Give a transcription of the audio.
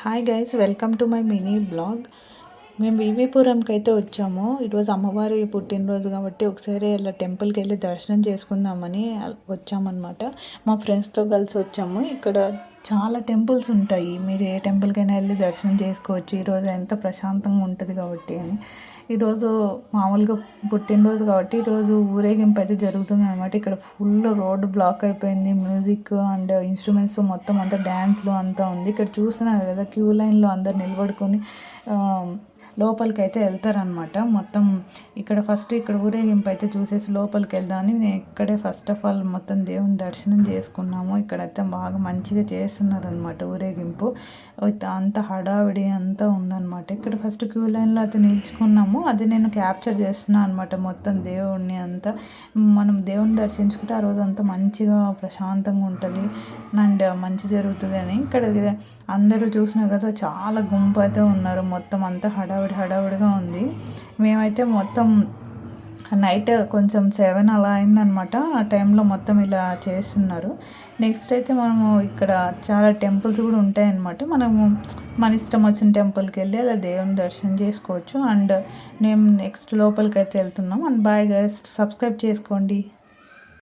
Hi guys, welcome to my mini blog. మేము వివిపురంకి అయితే వచ్చాము. ఈరోజు అమ్మవారి పుట్టినరోజు కాబట్టి ఒకసారి అలా టెంపుల్కి వెళ్ళి దర్శనం చేసుకుందామని వచ్చామన్నమాట. మా ఫ్రెండ్స్తో కలిసి వచ్చాము. ఇక్కడ చాలా టెంపుల్స్ ఉంటాయి, మీరు ఏ టెంపుల్కైనా వెళ్ళి దర్శనం చేసుకోవచ్చు. ఈరోజు ఎంత ప్రశాంతంగా ఉంటుంది కాబట్టి అని. ఈరోజు మామూలుగా పుట్టినరోజు కాబట్టి ఈరోజు ఊరేగింపు అయితే జరుగుతుంది అనమాట. ఇక్కడ ఫుల్ రోడ్డు బ్లాక్ అయిపోయింది. మ్యూజిక్ అండ్ ఇన్స్ట్రుమెంట్స్ మొత్తం అంతా డ్యాన్స్లో అంతా ఉంది. ఇక్కడ చూస్తున్నారు కదా, క్యూ లైన్లో అందరు నిలబడుకొని లోపలికి అయితే వెళ్తారనమాట. మొత్తం ఇక్కడ ఫస్ట్ ఇక్కడ ఊరేగింపు అయితే చూసేసి లోపలికి వెళ్దామని నేను ఇక్కడే ఫస్ట్ ఆఫ్ ఆల్ మొత్తం దేవుని దర్శనం చేసుకున్నాము. ఇక్కడైతే బాగా మంచిగా చేస్తున్నారనమాట ఊరేగింపు. అంత హడావిడి అంతా ఉందన్నమాట. ఇక్కడ ఫస్ట్ క్యూ లైన్లో అయితే నిల్చుకున్నాము. అది నేను క్యాప్చర్ చేస్తున్నాను అనమాట. మొత్తం దేవుడిని అంతా మనం దేవుని దర్శించుకుంటే ఆ రోజు అంతా మంచిగా ప్రశాంతంగా ఉంటుంది అండ్ మంచి జరుగుతుంది అని. ఇక్కడ అందరూ చూసినా కదా, చాలా గుంపు అయితే ఉన్నారు. మొత్తం అంతా హడావిడిగా ఉంది. మేమైతే మొత్తం నైట్ కొంచెం 7 అలా అయిందనమాట. ఆ టైంలో మొత్తం ఇలా చేస్తున్నారు. నెక్స్ట్ అయితే మనము ఇక్కడ చాలా టెంపుల్స్ కూడా ఉంటాయన్నమాట. మనము మన ఇష్టం వచ్చిన టెంపుల్కి వెళ్ళి అలా దేవుని దర్శనం చేసుకోవచ్చు. అండ్ మేము నెక్స్ట్ లోపలికి అయితే వెళ్తున్నాం. అండ్ బాయ్ గైస్, సబ్స్క్రైబ్ చేసుకోండి.